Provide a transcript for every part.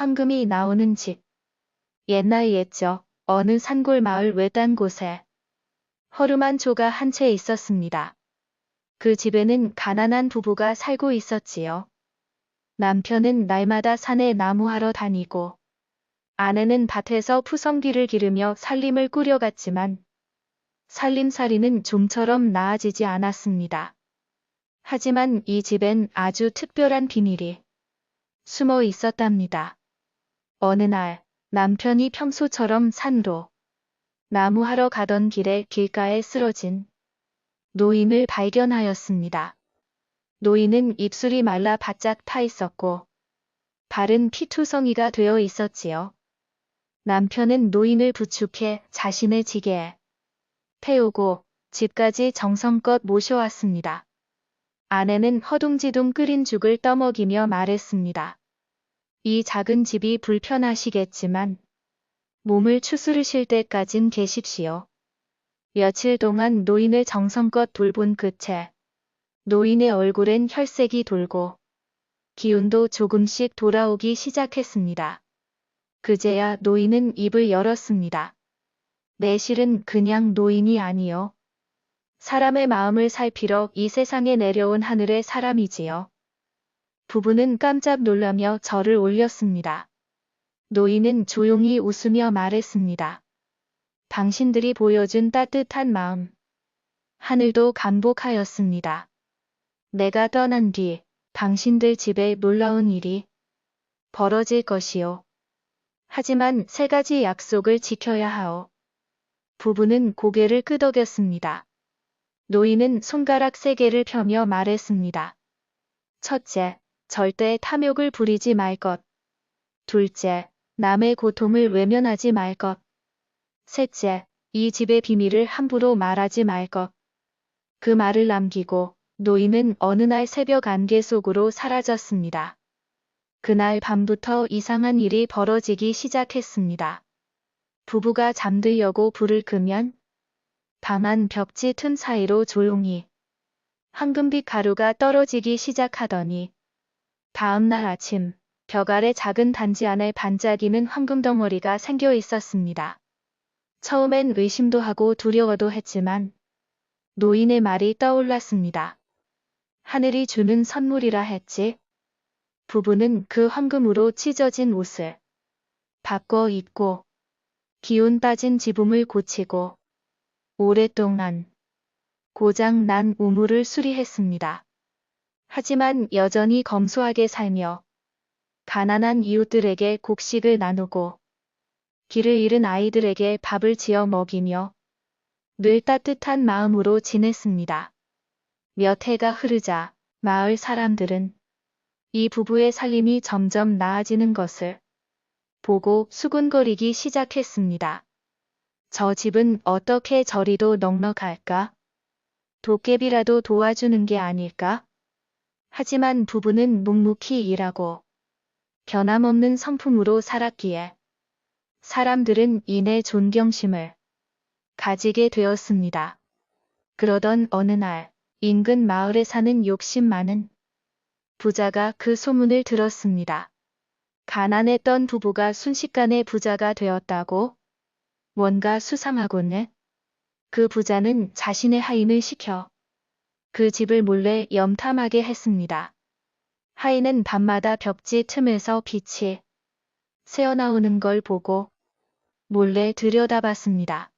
황금이 나오는 집. 옛날 옛적 어느 산골 마을 외딴 곳에 허름한 조가 한 채 있었습니다. 그 집에는 가난한 부부가 살고 있었지요. 남편은 날마다 산에 나무하러 다니고 아내는 밭에서 푸성귀를 기르며 살림을 꾸려갔지만 살림살이는 좀처럼 나아지지 않았습니다. 하지만 이 집엔 아주 특별한 비밀이 숨어 있었답니다. 어느 날 남편이 평소처럼 산로 나무하러 가던 길에 길가에 쓰러진 노인을 발견하였습니다. 노인은 입술이 말라 바짝 타 있었고 발은 피투성이가 되어 있었지요. 남편은 노인을 부축해 자신의 지게에 태우고 집까지 정성껏 모셔왔습니다. 아내는 허둥지둥 끓인 죽을 떠먹이며 말했습니다. 이 작은 집이 불편하시겠지만 몸을 추스르실 때까진 계십시오. 며칠 동안 노인을 정성껏 돌본 끝에 노인의 얼굴엔 혈색이 돌고 기운도 조금씩 돌아오기 시작했습니다. 그제야 노인은 입을 열었습니다. 내 실은 그냥 노인이 아니요. 사람의 마음을 살피러 이 세상에 내려온 하늘의 사람이지요. 부부는 깜짝 놀라며 절을 올렸습니다. 노인은 조용히 웃으며 말했습니다. 당신들이 보여준 따뜻한 마음, 하늘도 감복하였습니다. 내가 떠난 뒤 당신들 집에 놀라운 일이 벌어질 것이요. 하지만 3가지 약속을 지켜야 하오. 부부는 고개를 끄덕였습니다. 노인은 손가락 3개를 펴며 말했습니다. 첫째, 절대 탐욕을 부리지 말 것. 둘째, 남의 고통을 외면하지 말 것. 셋째, 이 집의 비밀을 함부로 말하지 말 것. 그 말을 남기고 노인은 어느 날 새벽 안개 속으로 사라졌습니다. 그날 밤부터 이상한 일이 벌어지기 시작했습니다. 부부가 잠들려고 불을 끄면 방 안 벽지 틈 사이로 조용히 황금빛 가루가 떨어지기 시작하더니 다음 날 아침 벽 아래 작은 단지 안에 반짝이는 황금 덩어리가 생겨 있었습니다. 처음엔 의심도 하고 두려워도 했지만 노인의 말이 떠올랐습니다. 하늘이 주는 선물이라 했지. 부부는 그 황금으로 찢어진 옷을 바꿔 입고 기운 빠진 지붕을 고치고 오랫동안 고장 난 우물을 수리했습니다. 하지만 여전히 검소하게 살며 가난한 이웃들에게 곡식을 나누고 길을 잃은 아이들에게 밥을 지어 먹이며 늘 따뜻한 마음으로 지냈습니다. 몇 해가 흐르자 마을 사람들은 이 부부의 살림이 점점 나아지는 것을 보고 수군거리기 시작했습니다. 저 집은 어떻게 저리도 넉넉할까? 도깨비라도 도와주는 게 아닐까? 하지만 부부는 묵묵히 일하고 변함없는 성품으로 살았기에 사람들은 이내 존경심을 가지게 되었습니다. 그러던 어느 날 인근 마을에 사는 욕심 많은 부자가 그 소문을 들었습니다. 가난했던 부부가 순식간에 부자가 되었다고? 뭔가 수상하고는. 그 부자는 자신의 하인을 시켜 그 집을 몰래 염탐하게 했습니다. 하인은 밤마다 벽지 틈에서 빛이 새어나오는 걸 보고 몰래 들여다봤습니다.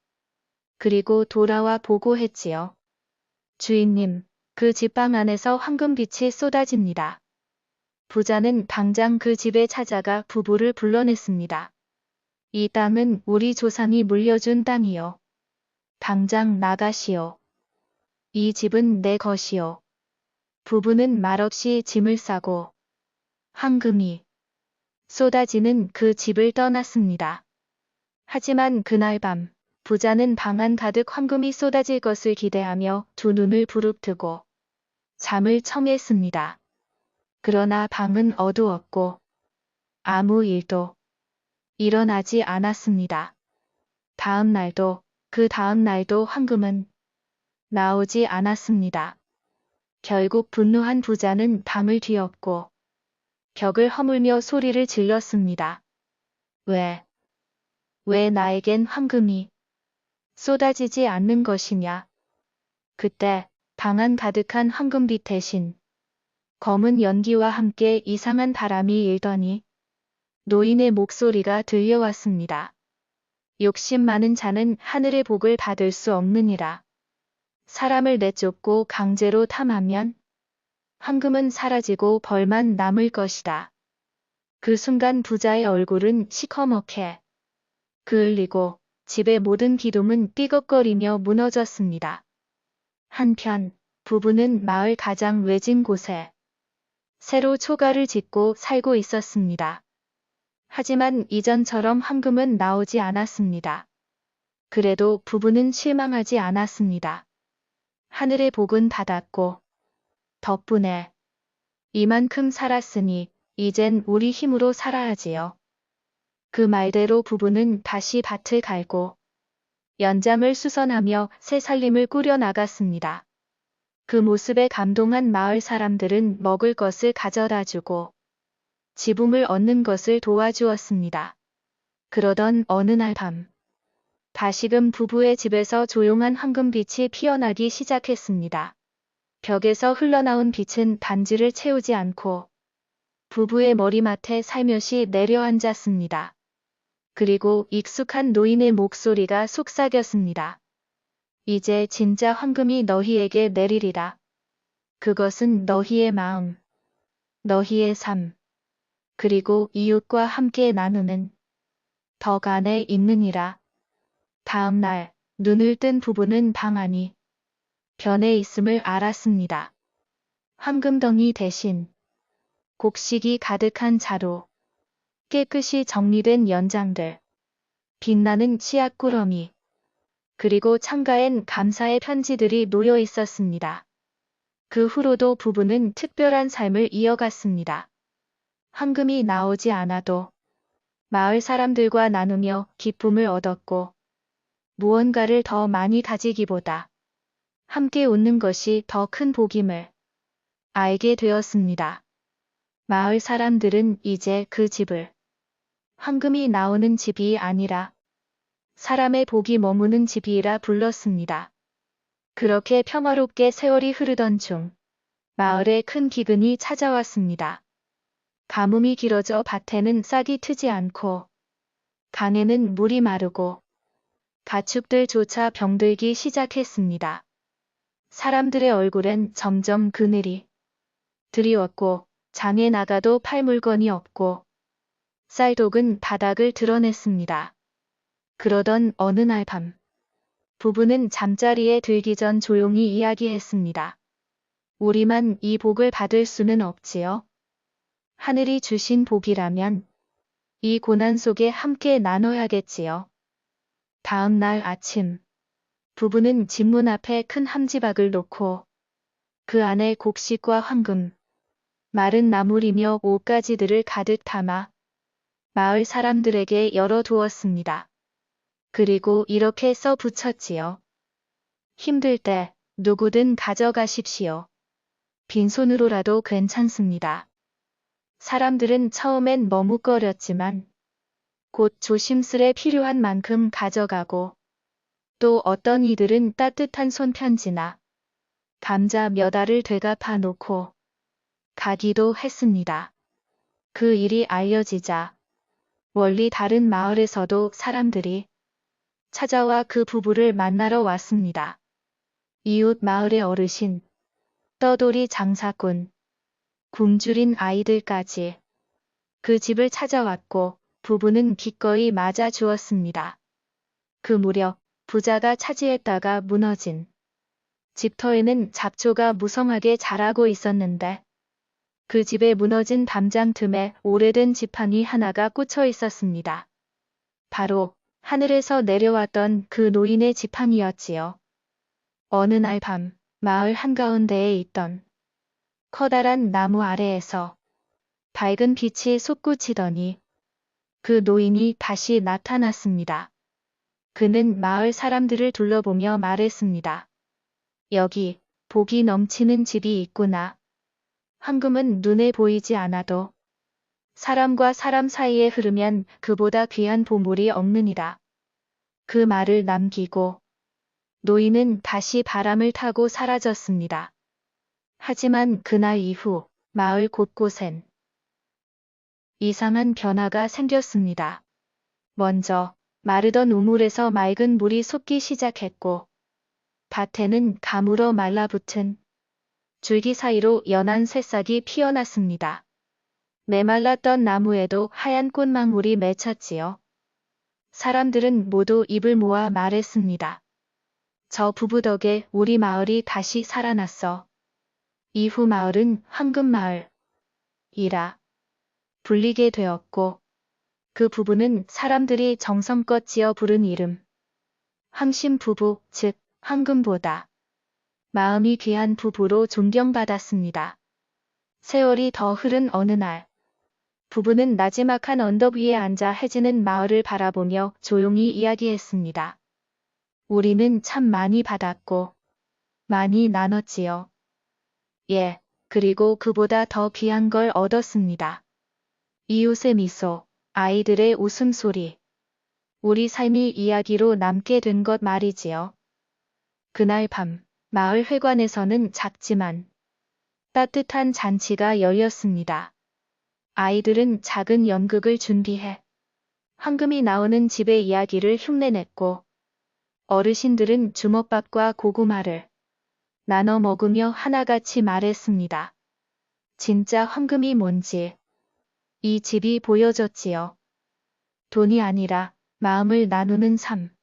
그리고 돌아와 보고했지요. 주인님, 그 집방 안에서 황금빛이 쏟아집니다. 부자는 당장 그 집에 찾아가 부부를 불러냈습니다. 이 땅은 우리 조상이 물려준 땅이요. 당장 나가시오. 이 집은 내 것이요. 부부는 말없이 짐을 싸고 황금이 쏟아지는 그 집을 떠났습니다. 하지만 그날 밤 부자는 방 안 가득 황금이 쏟아질 것을 기대하며 두 눈을 부릅뜨고 잠을 청했습니다. 그러나 방은 어두웠고 아무 일도 일어나지 않았습니다. 다음 날도 그 다음 날도 황금은 나오지 않았습니다. 결국 분노한 부자는 방을 뒤엎고 벽을 허물며 소리를 질렀습니다. 왜 나에겐 황금이 쏟아지지 않는 것이냐? 그때 방 안 가득한 황금빛 대신 검은 연기와 함께 이상한 바람이 일더니 노인의 목소리가 들려왔습니다. 욕심 많은 자는 하늘의 복을 받을 수 없느니라. 사람을 내쫓고 강제로 탐하면 황금은 사라지고 벌만 남을 것이다. 그 순간 부자의 얼굴은 시커멓게 그을리고 집의 모든 기둥은 삐걱거리며 무너졌습니다. 한편 부부는 마을 가장 외진 곳에 새로 초가를 짓고 살고 있었습니다. 하지만 이전처럼 황금은 나오지 않았습니다. 그래도 부부는 실망하지 않았습니다. 하늘의 복은 받았고 덕분에 이만큼 살았으니 이젠 우리 힘으로 살아야지요. 그 말대로 부부는 다시 밭을 갈고 연장을 수선하며 새 살림을 꾸려나갔습니다. 그 모습에 감동한 마을 사람들은 먹을 것을 가져다주고 지붕을 얻는 것을 도와주었습니다. 그러던 어느 날 밤, 다시금 부부의 집에서 조용한 황금빛이 피어나기 시작했습니다. 벽에서 흘러나온 빛은 단지를 채우지 않고 부부의 머리맡에 살며시 내려앉았습니다. 그리고 익숙한 노인의 목소리가 속삭였습니다. 이제 진짜 황금이 너희에게 내리리라. 그것은 너희의 마음, 너희의 삶, 그리고 이웃과 함께 나누는 덕 안에 있느니라. 다음 날 눈을 뜬 부부는 방 안이 변해 있음을 알았습니다. 황금덩이 대신 곡식이 가득한 자루, 깨끗이 정리된 연장들, 빛나는 씨앗꾸러미, 그리고 창가엔 감사의 편지들이 놓여 있었습니다. 그 후로도 부부는 특별한 삶을 이어갔습니다. 황금이 나오지 않아도 마을 사람들과 나누며 기쁨을 얻었고 무언가를 더 많이 가지기보다 함께 웃는 것이 더 큰 복임을 알게 되었습니다. 마을 사람들은 이제 그 집을 황금이 나오는 집이 아니라 사람의 복이 머무는 집이라 불렀습니다. 그렇게 평화롭게 세월이 흐르던 중 마을에 큰 기근이 찾아왔습니다. 가뭄이 길어져 밭에는 싹이 트지 않고 강에는 물이 마르고 가축들조차 병들기 시작했습니다. 사람들의 얼굴엔 점점 그늘이 드리웠고 장에 나가도 팔 물건이 없고 쌀독은 바닥을 드러냈습니다. 그러던 어느 날 밤, 부부는 잠자리에 들기 전 조용히 이야기했습니다. 우리만 이 복을 받을 수는 없지요. 하늘이 주신 복이라면 이 고난 속에 함께 나눠야겠지요. 다음 날 아침, 부부는 집 문 앞에 큰 함지박을 놓고 그 안에 곡식과 황금, 마른 나물이며 옷가지들을 가득 담아 마을 사람들에게 열어두었습니다. 그리고 이렇게 써 붙였지요. 힘들 때 누구든 가져가십시오. 빈손으로라도 괜찮습니다. 사람들은 처음엔 머뭇거렸지만 곧 조심스레 필요한 만큼 가져가고 또 어떤 이들은 따뜻한 손편지나 감자 몇 알을 되갚아 놓고 가기도 했습니다. 그 일이 알려지자 멀리 다른 마을에서도 사람들이 찾아와 그 부부를 만나러 왔습니다. 이웃 마을의 어르신, 떠돌이 장사꾼, 굶주린 아이들까지 그 집을 찾아왔고 부부는 기꺼이 맞아 주었습니다. 그 무렵 부자가 차지했다가 무너진 집터에는 잡초가 무성하게 자라고 있었는데 그 집에 무너진 담장 틈에 오래된 지팡이 하나가 꽂혀 있었습니다. 바로 하늘에서 내려왔던 그 노인의 지팡이였지요. 어느 날 밤 마을 한가운데에 있던 커다란 나무 아래에서 밝은 빛이 솟구치더니 그 노인이 다시 나타났습니다. 그는 마을 사람들을 둘러보며 말했습니다. 여기 복이 넘치는 집이 있구나. 황금은 눈에 보이지 않아도 사람과 사람 사이에 흐르면 그보다 귀한 보물이 없느니라. 그 말을 남기고 노인은 다시 바람을 타고 사라졌습니다. 하지만 그날 이후 마을 곳곳엔 이상한 변화가 생겼습니다. 먼저 마르던 우물에서 맑은 물이 솟기 시작했고 밭에는 가물어 말라붙은 줄기 사이로 연한 새싹이 피어났습니다. 메말랐던 나무에도 하얀 꽃망울이 맺혔지요. 사람들은 모두 입을 모아 말했습니다. 저 부부 덕에 우리 마을이 다시 살아났어. 이후 마을은 황금마을이라 불리게 되었고 그 부부는 사람들이 정성껏 지어 부른 이름 황심 부부, 즉 황금보다 마음이 귀한 부부로 존경받았습니다. 세월이 더 흐른 어느 날 부부는 나지막한 언덕 위에 앉아 해지는 마을을 바라보며 조용히 이야기했습니다. 우리는 참 많이 받았고 많이 나눴지요. 예, 그리고 그보다 더 귀한 걸 얻었습니다. 이웃의 미소, 아이들의 웃음소리, 우리 삶이 이야기로 남게 된 것 말이지요. 그날 밤 마을 회관에서는 작지만 따뜻한 잔치가 열렸습니다. 아이들은 작은 연극을 준비해 황금이 나오는 집의 이야기를 흉내냈고 어르신들은 주먹밥과 고구마를 나눠 먹으며 하나같이 말했습니다. 진짜 황금이 뭔지 이 집이 보여줬지요. 돈이 아니라 마음을 나누는 삶.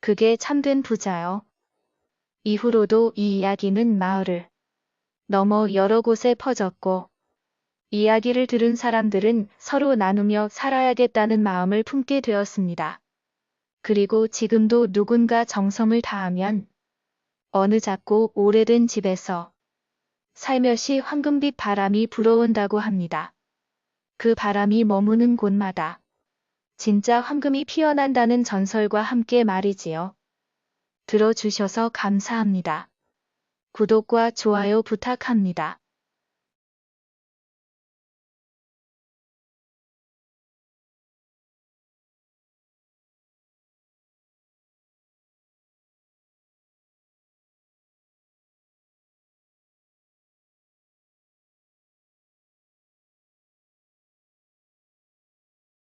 그게 참된 부자요. 이후로도 이 이야기는 마을을 넘어 여러 곳에 퍼졌고 이야기를 들은 사람들은 서로 나누며 살아야겠다는 마음을 품게 되었습니다. 그리고 지금도 누군가 정성을 다하면 어느 작고 오래된 집에서 살며시 황금빛 바람이 불어온다고 합니다. 그 바람이 머무는 곳마다 진짜 황금이 피어난다는 전설과 함께 말이지요. 들어주셔서 감사합니다. 구독과 좋아요 부탁합니다.